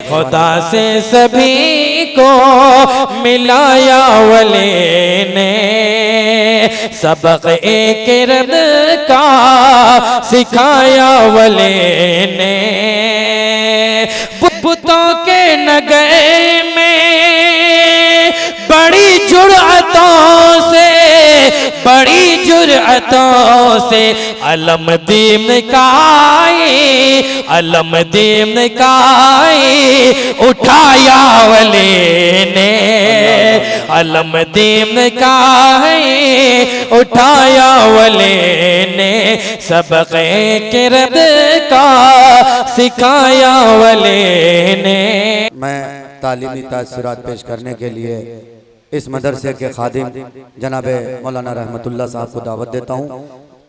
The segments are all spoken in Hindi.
खुदा से सभी को मिलाया वली ने, सबक एक रब का सिखाया वली ने। बुतों के नगरे में बड़ी जुर्अतों से, बड़ी जुर्अतों से अलम दीन काए, अलम दीन काए उठाया वली ने, अलम दीन काए उठाया वली ने, सबक के रब का सिखाया वली ने। मैं तालीमी तासुरात पेश करने के लिए इस मदरसे के खादिम जनाब मौलाना रहमतुल्लाह साहब को दावत देता हूँ।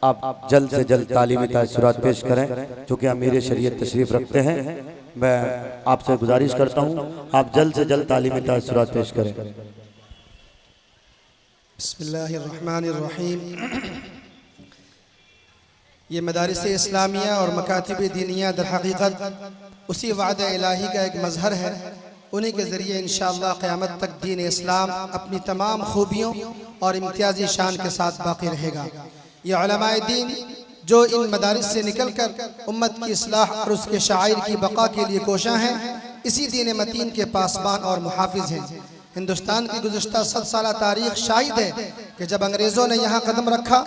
आप जल्द से जल्द तालीमी तासुरात पेश करें, चूँकि अमीर शरीयत तशरीफ़ रखते हैं। मैं आपसे गुजारिश करता हूँ आप जल्द से जल्द तालीमी तासुरात पेश करें। बिस्मिल्लाहिर्रहमानिर्रहीम। ये मदारिस इस्लामिया और मकातिब दीनिया दर हकीकत उसी वादा इलाही का एक मजहर है। उन्हीं के ज़रिए इंशाअल्लाह क़यामत तक दीन इस्लाम अपनी तमाम खूबियों और इम्तियाजी शान के साथ बाकी रहेगा। ये उलमाए दीन जो इन मदारिस से निकल कर उम्मत की इस्लाह और उसके शायर की बका के लिए कोशां हैं, इसी दीन मतीन के पासबान और मुहाफिज हैं। हिंदुस्तान की गुज़िश्ता 100 साला तारीख शाहिद है कि जब अंग्रेज़ों ने यहाँ कदम रखा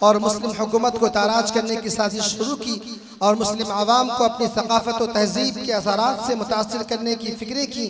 और मुस्लिम हुकूमत को ताराज करने की साजिश शुरू की और मुस्लिम आवाम को अपनी सकाफ़त और तहज़ीब के असरात से मुतासिर करने की फ़िक्रें की,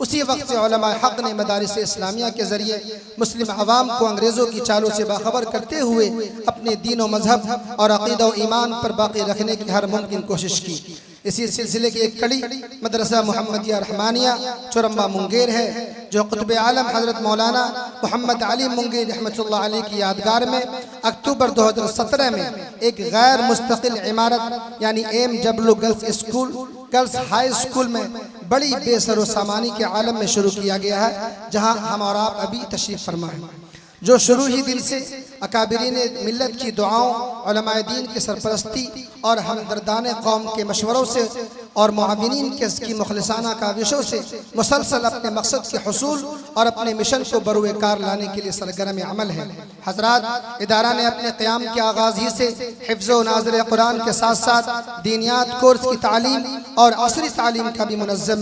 उसी वक्त से उलमाए हक़ ने मदारिस इस्लामिया के ज़रिए मुस्लिम आवाम को अंग्रेज़ों की चालों से बाखबर करते हुए अपने दीन व मज़हब और अक़ीदा व ईमान पर बाक़ी रखने की हर मुमकिन कोशिश की। इसी सिलसिले की एक कड़ी मदरसा मुहम्मदिया रहमानिया चुरम्बा मुंगेर है, जो क़ुतब आलम हज़रत मौलाना मोहम्मद अली मुंगेर रहमतुल्लाह अलैह की यादगार में अक्टूबर 2017 में एक गैर मुस्तकिल इमारत यानी MW girls school girls high school में बड़ी बेसरो सामानी के आलम में शुरू किया गया है, जहाँ हम और आप अभी तशरीफ़ फरमा है। जो शुरू ही दिन से अकाबिरीन मिल्लत की दुआओं, उलमाए दीन की सरपरस्ती और हमदर्दान कौम के मशवरों से और मुआविनीन की मुखलिसाना काविशों से मुसलसल अपने मकसद के हुसूल और अपने मिशन को बरूए कार लाने के लिए सरगर्म अमल है। हजरात, इदारा ने अपने क़याम के आगाज़ ही से हिफ्ज़ व नाज़िर कुरान के साथ साथ दीनियात कोर्स की तालीम और असरी तालीम का भी मुनज़्ज़म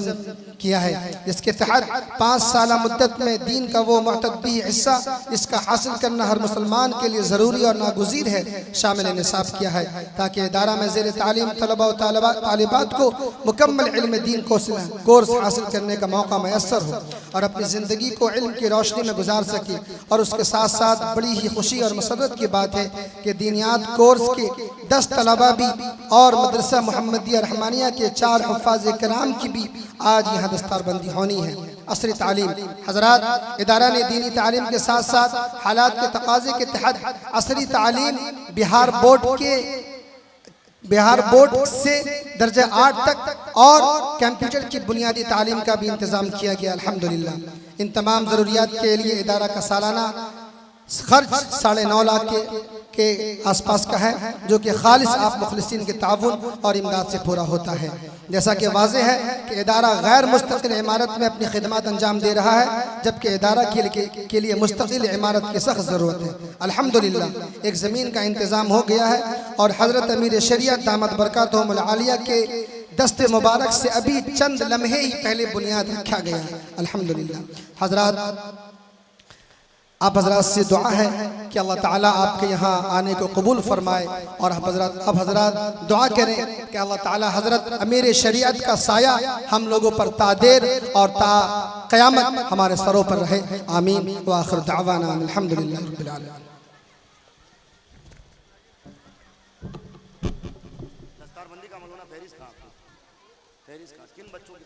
किया है, जिसके तहत 5 साल मुद्दत में दीन का वो मुअतदी हिस्सा जिसका हासिल करना हर मुसलमान के लिए ज़रूरी और नागुज़ीर है, शामिल निसाब किया है, ताकि इदारा में ज़ेर तालीम तलबा व तालिबात को मुकम्मल इल्म दीन कोर्स हासिल करने का मौका मैसर हो और अपनी ज़िंदगी को इल्म की रोशनी में गुजार सके। और उसके साथ साथ बड़ी ही खुशी और मसरत की बात है कि दीनियात कोर्स के 10 तलबा भी और मदरसा मुहम्मदिया रहमानिया के 4 हुफ़ाज़ कराम की भी आज यहाँ दस्तारबंदी होनी है। असरी तालीम, हजरात, इदारा ने दीनी तालीम के साथ साथ हालात के तकाज़े के तहत असरी तालीम बिहार बोर्ड से दर्जा 8 तक और कंप्यूटर की बुनियादी तालीम का भी इंतज़ाम किया गया। अल्हम्दुलिल्लाह। इन तमाम ज़रूरियात के लिए इदारा का सालाना खर्च 9.5 लाख के आसपास का है, जो कि खालिस आप मुखलिसीन के ताउन और इमदाद से पूरा होता है। जैसा कि वाज़ेह है कि इदारा गैर मुस्तकिल इमारत में अपनी खिदमत अंजाम दे रहा है, जबकि इदारा के लिए मुस्तकिल इमारत की सख्त ज़रूरत है। अल्हम्दुलिल्लाह एक ज़मीन का इंतज़ाम हो गया है और हज़रत अमीर शरीयत दामत बरकातुहुमुल आलिया के दस्ते मुबारक से अभी चंद लम्हे ही पहले बुनियाद रखा गया है। अल्हम्दुलिल्लाह। हज़रात, आप हजरात से दुआ है कि अल्लाह ताला आपके यहाँ आने को कबूल फरमाए और अब हजरात दुआ करें कि अल्लाह ताला हजरत अमीर शरीयत का साया हम लोगों पर तादेर और ता क़यामत हमारे सरों पर रहे। आमीन व आखिर दावाना अल्हम्दुलिल्लाहि रब्बिल आलमीन। दस्तारबंदी का मौलाना फेरिस खां किन बच्चों की